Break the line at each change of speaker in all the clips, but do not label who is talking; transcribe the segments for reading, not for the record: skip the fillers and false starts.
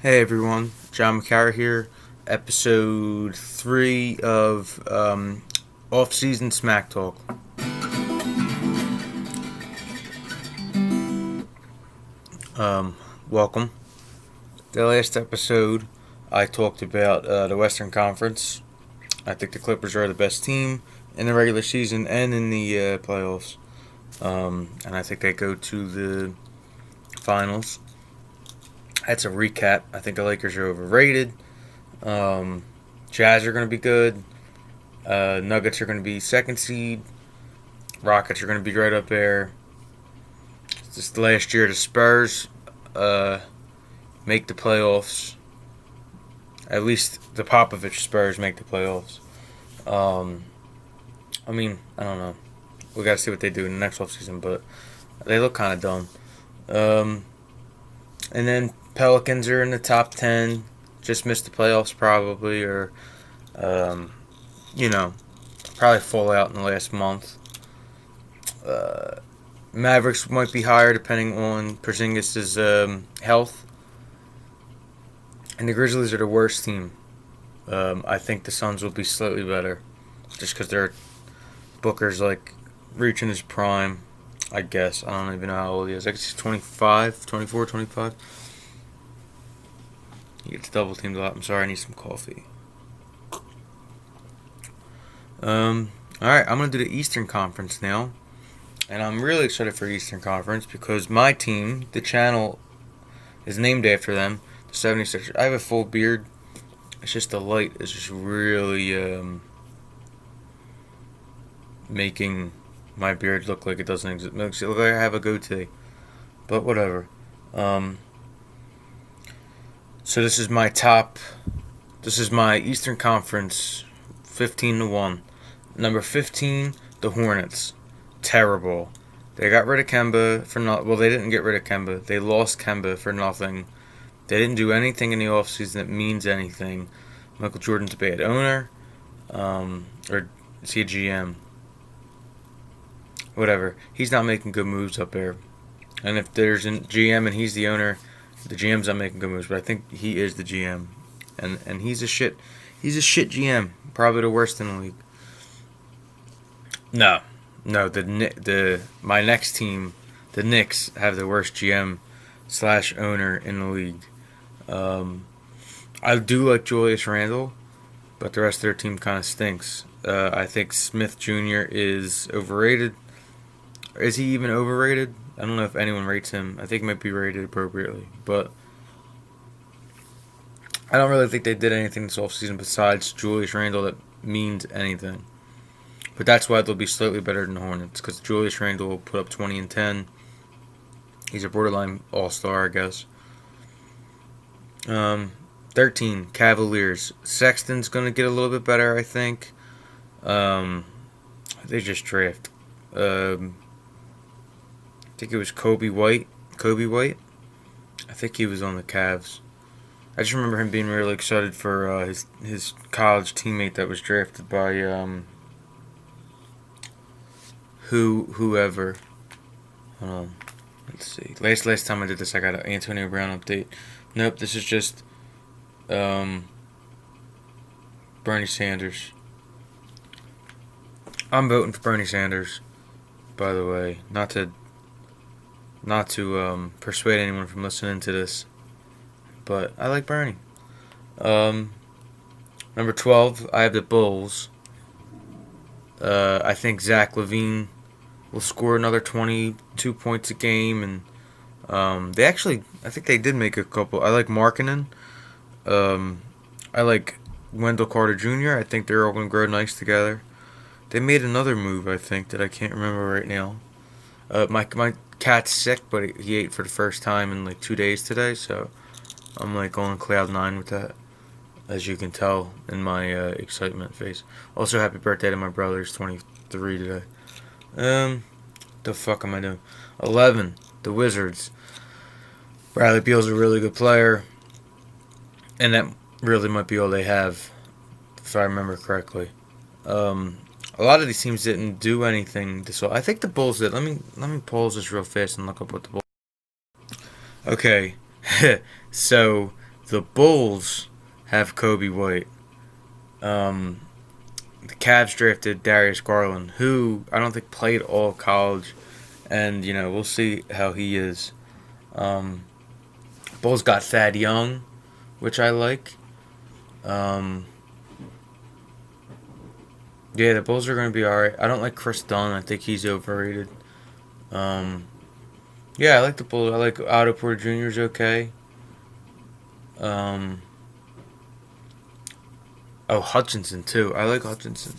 Hey everyone, John McCarra here, episode 3 of Offseason Smacktalk. Welcome. The last episode, I talked about the Western Conference. I think the Clippers are the best team in the regular season and in the playoffs. And I think they go to the finals. That's a recap. I think the Lakers are overrated. Um, Jazz are going to be good. Nuggets are going to be second seed. Rockets are going to be right up there. Just last year, the Spurs uh, make the playoffs. At least the Popovich Spurs make the playoffs. Um, I don't know. We got to see what they do in the next offseason, but they look kind of done. Um, and then Pelicans are in the top 10. Just missed the playoffs probably, or, um, you know, probably fall out in the last month. Uh, Mavericks might be higher depending on Porzingis' health. And the Grizzlies are the worst team. I think the Suns will be slightly better. Just because their Booker's like reaching his prime, I guess. I don't even know how old he is. I guess he's 25, 24, 25. He gets double teamed a lot. I'm sorry, I need some coffee. Alright, I'm going to do the Eastern Conference now. And I'm really excited for Eastern Conference because my team, the channel, is named after them, the 76ers. I have a full beard. It's just the light is just really making my beard look like it doesn't exist. It looks like I have a goatee. But whatever. So this is my top. This is my Eastern Conference 15-1. Number 15, the Hornets. Terrible. They got rid of Kemba for not. Well, they didn't get rid of Kemba. They lost Kemba for nothing. They didn't do anything in the offseason that means anything. Michael Jordan's a bad owner. Or is he a GM? Whatever. He's not making good moves up there. And if there's a GM and he's the owner, the GM's not making good moves. But I think he is the GM. And he's a shit. He's a shit GM. Probably the worst in the league. No. No, my next team, the Knicks, have the worst GM / owner in the league. I do like Julius Randle, but the rest of their team kind of stinks. I think Smith Jr. is overrated. Is he even overrated? I don't know if anyone rates him. I think he might be rated appropriately, but I don't really think they did anything this offseason besides Julius Randle that means anything. But that's why they'll be slightly better than the Hornets, because Julius Randle will put up 20 and 10. He's a borderline all-star, I guess. 13, Cavaliers. Sexton's going to get a little bit better, I think. They just draft. I think it was Kobe White. I think he was on the Cavs. I just remember him being really excited for his college teammate that was drafted by whoever. Hold on. Let's see. Last time I did this, I got an Antonio Brown update. Nope, this is just Bernie Sanders. I'm voting for Bernie Sanders, by the way. Not to persuade anyone from listening to this, but I like Bernie. Number 12, I have the Bulls. I think Zach LaVine will score another 22 points a game, and I think they did make a couple. I like Markkanen. I like Wendell Carter Jr. I think they're all going to grow nice together. They made another move, I think, that I can't remember right now. My cat's sick, but he ate for the first time in like 2 days today, so I'm like on cloud 9 with that, as you can tell in my excitement face. Also, happy birthday to my brother. He's 23 today. The fuck am I doing? 11, the Wizards. Bradley Beal's a really good player, and that really might be all they have, if I remember correctly. A lot of these teams didn't do anything. I think the Bulls did. Let me pause this real fast and look up what the Bulls. Okay, so The Bulls have Kobe White. The Cavs drafted Darius Garland, who I don't think played all college, and we'll see how he is. Bulls got Thad Young, which I like. Yeah, the Bulls are going to be alright. I don't like Chris Dunn. I think he's overrated. Yeah, I like the Bulls. I like Otto Porter Jr. is okay. Hutchinson too. I like Hutchinson.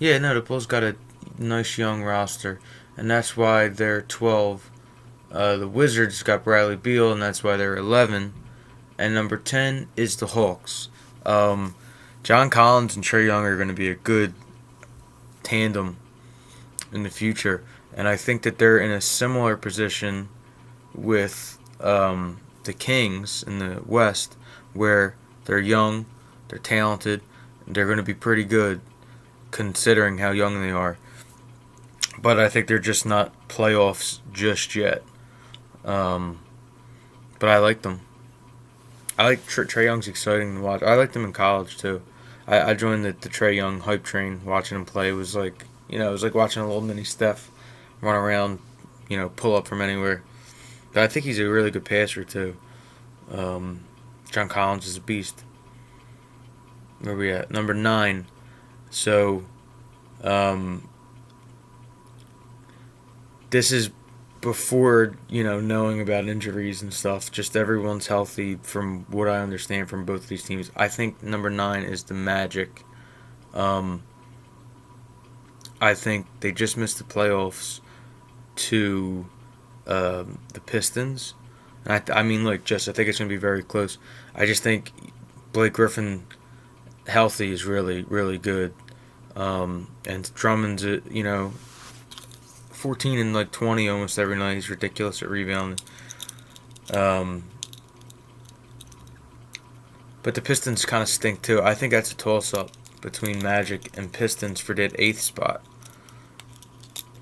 Yeah, no, the Bulls got a nice young roster, and that's why they're 12. The Wizards got Bradley Beal, and that's why they're 11. And number 10 is the Hawks. John Collins and Trae Young are going to be a good tandem in the future, and I think that they're in a similar position with the Kings in the West, where they're young, they're talented, and they're going to be pretty good considering how young they are. But I think they're just not playoffs just yet. But I like them. I like Trae Young's exciting to watch. I liked him in college too. I joined the Trae Young hype train. Watching him play was like, it was like watching a little mini Steph run around, pull up from anywhere. But I think he's a really good passer too. John Collins is a beast. Where we at? Number 9. So, this is before, knowing about injuries and stuff. Just everyone's healthy from what I understand from both of these teams. I think number 9 is the Magic. I think they just missed the playoffs to the Pistons. And I think it's going to be very close. I just think Blake Griffin healthy is really, really good. And Drummond's, 14 and 20 almost every night. He's ridiculous at rebounding. But the Pistons kind of stink too. I think that's a toss-up between Magic and Pistons for that 8th spot.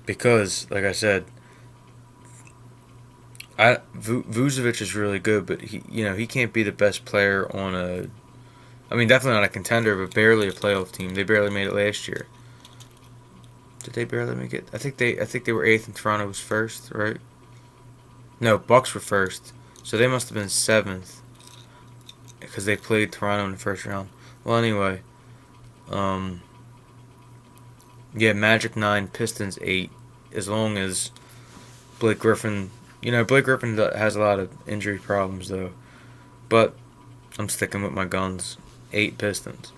Because, like I said, Vucevic is really good, but he can't be the best player on definitely not a contender, but barely a playoff team. They barely made it last year. Did they barely make it? I think they were 8th and Toronto was 1st, right? No, Bucks were 1st, so they must have been 7th because they played Toronto in the first round. Well, anyway, Magic 9, Pistons 8. As long as Blake Griffin, Blake Griffin has a lot of injury problems though, but I'm sticking with my guns. 8 Pistons.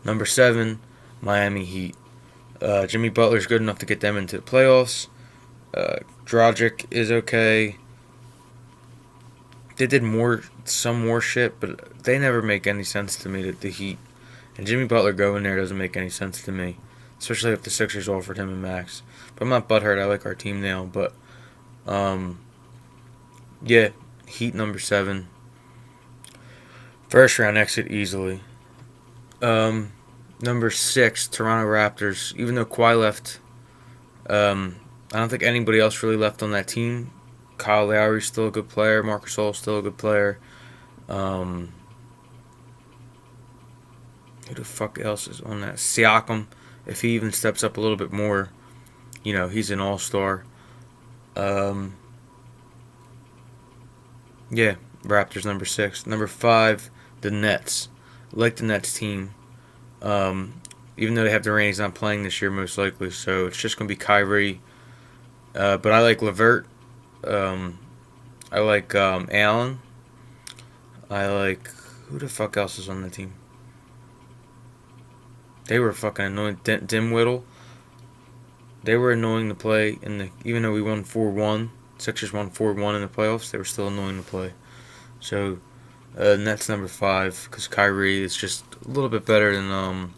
Number 7, Miami Heat. Jimmy Butler's good enough to get them into the playoffs. Dragic is okay. They did some more shit, but they never make any sense to me, the Heat. And Jimmy Butler going there doesn't make any sense to me, especially if the Sixers offered him a max. But I'm not butthurt. I like our team now, but Heat number 7. First round exit easily. Number 6, Toronto Raptors. Even though Kawhi left, I don't think anybody else really left on that team. Kyle Lowry's still a good player. Marc Gasol's still a good player. Who the fuck else is on that? Siakam. If he even steps up a little bit more, he's an all-star. Raptors number 6. Number 5, the Nets. I like the Nets team. Even though they have Durant, he's not playing this year most likely, so it's just going to be Kyrie. But I like LeVert. I like Allen. I like... Who the fuck else is on the team? They were fucking annoying. Dimwittle. They were annoying to play. Even though we won 4-1, Sixers won 4-1 in the playoffs, they were still annoying to play. So, Nets number 5, because Kyrie is just a little bit better than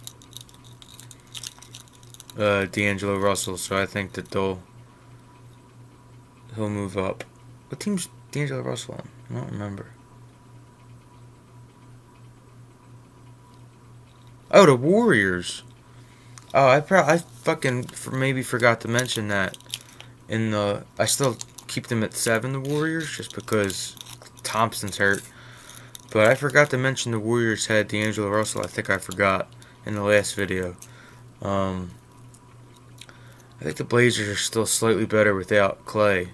D'Angelo Russell. So I think that he'll move up. What team's D'Angelo Russell on? I don't remember. Oh, the Warriors. Oh, I fucking maybe forgot to mention that. I still keep them at 7, the Warriors, just because Thompson's hurt. But I forgot to mention the Warriors had D'Angelo Russell. I think I forgot in the last video. I think the Blazers are still slightly better without Clay.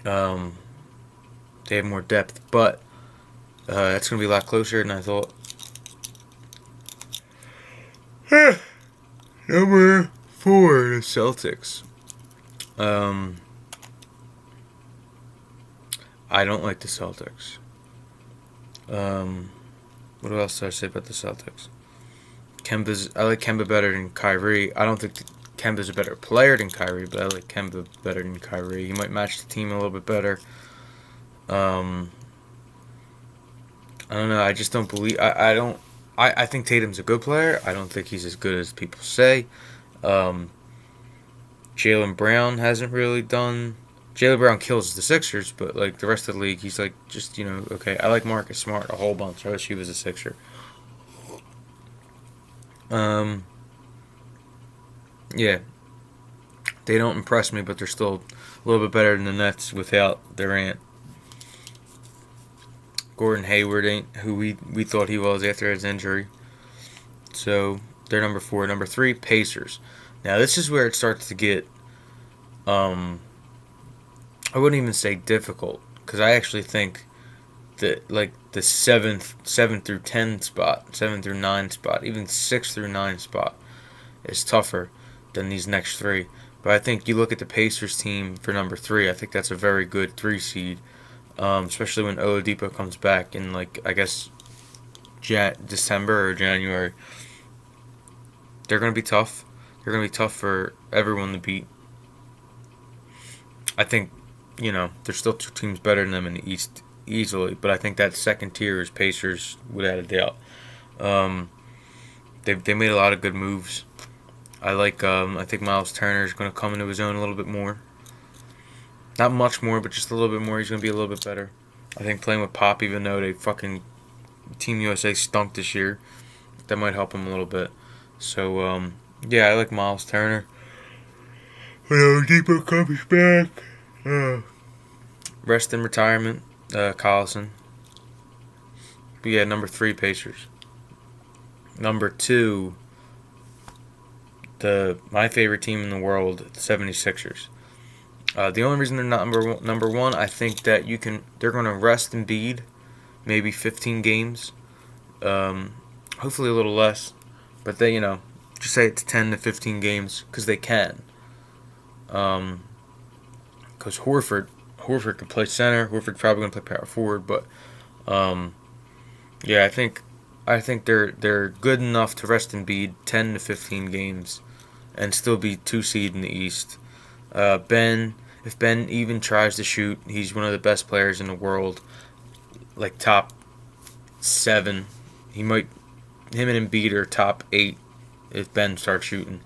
They have more depth, but that's going to be a lot closer than I thought. Number 4, the Celtics. I don't like the Celtics. What else did I say about the Celtics? I like Kemba better than Kyrie. I don't think Kemba's a better player than Kyrie, but I like Kemba better than Kyrie. He might match the team a little bit better. I don't know. I just don't believe. I think Tatum's a good player. I don't think he's as good as people say. Jaylen Brown hasn't really done. Jaylen Brown kills the Sixers, but like the rest of the league, he's like just okay. I like Marcus Smart a whole bunch. I wish he was a Sixer. Yeah, they don't impress me, but they're still a little bit better than the Nets without Durant. Gordon Hayward ain't who we thought he was after his injury. So they're number 4. Number 3, Pacers. Now this is where it starts to get, I wouldn't even say difficult, because I actually think that like the 7 through 10 spot, 7 through 9 spot, even 6 through 9 spot is tougher than these next 3. But I think you look at the Pacers team for number 3. I think that's a very good 3 seed. Especially when Oladipo comes back in, like, I guess, December or January. They're going to be tough. They're going to be tough for everyone to beat. I think, there's still 2 teams better than them in the East easily, but I think that second tier is Pacers without a doubt. They made a lot of good moves. I think Miles Turner is going to come into his own a little bit more. Not much more, but just a little bit more. He's going to be a little bit better. I think playing with Pop, even though they fucking Team USA stunk this year, that might help him a little bit. So, yeah, I like Miles Turner. When Oladipo comes back, rest in retirement, Collison. But yeah, number 3, Pacers. Number 2, my favorite team in the world, the 76ers. The only reason they're not number 1, I think that they're going to rest Embiid, maybe 15 games, hopefully a little less, but they, just say it's 10 to 15 games, because they can. Because Horford can play center. Horford's probably going to play power forward, but yeah, I think they're good enough to rest Embiid 10 to 15 games, and still be 2 seed in the East. If Ben even tries to shoot, he's one of the best players in the world, like top 7. Him and Embiid are top 8 if Ben starts shooting,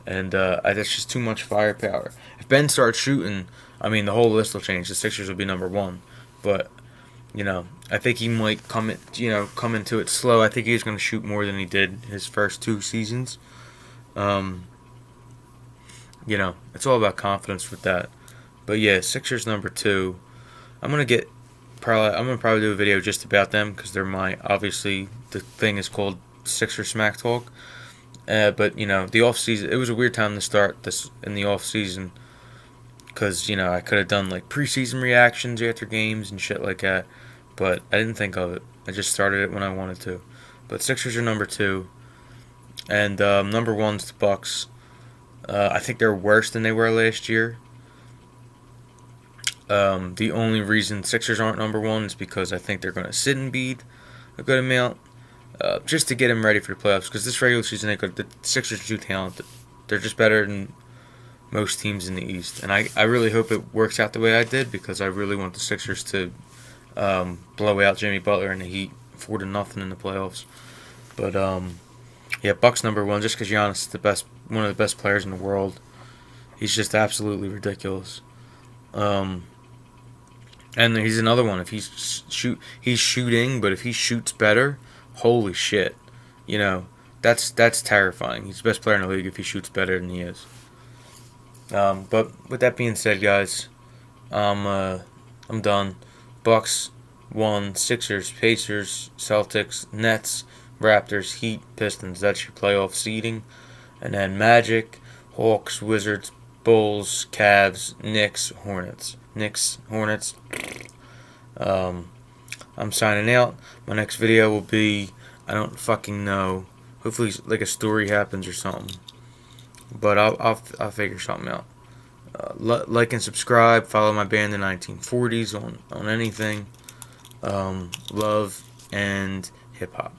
and that's just too much firepower. If Ben starts shooting, I mean the whole list will change. The Sixers will be number 1, but I think he might come into it slow. I think he's going to shoot more than he did his first 2 seasons. It's all about confidence with that. But yeah, Sixers number 2. I'm gonna probably do a video just about them, because they're obviously the thing is called Sixers Smacktalk. But the off season, it was a weird time to start this in the off season, because I could have done like preseason reactions after games and shit like that, but I didn't think of it. I just started it when I wanted to. But Sixers are number 2, and number 1's the Bucks. I think they're worse than they were last year. The only reason Sixers aren't number 1 is because I think they're going to sit Embiid a good amount, just to get him ready for the playoffs. Because this regular season, the Sixers are too talented. They're just better than most teams in the East, and I really hope it works out the way I did, because I really want the Sixers to blow out Jimmy Butler and the Heat 4-0 in the playoffs. But yeah, Bucks number 1, just because Giannis is one of the best players in the world. He's just absolutely ridiculous. And he's another one. If he's shooting, but if he shoots better, holy shit, that's terrifying. He's the best player in the league if he shoots better than he is. But with that being said, guys, I'm done. Bucks 1, Sixers, Pacers, Celtics, Nets, Raptors, Heat, Pistons. That's your playoff seeding. And then Magic, Hawks, Wizards, Bulls, Cavs, Knicks, Hornets. Knicks, Hornets. I'm signing out. My next video will be, I don't fucking know. Hopefully, like a story happens or something. But I'll figure something out. Like and subscribe. Follow my band, the 1940s, on anything. Love and hip hop.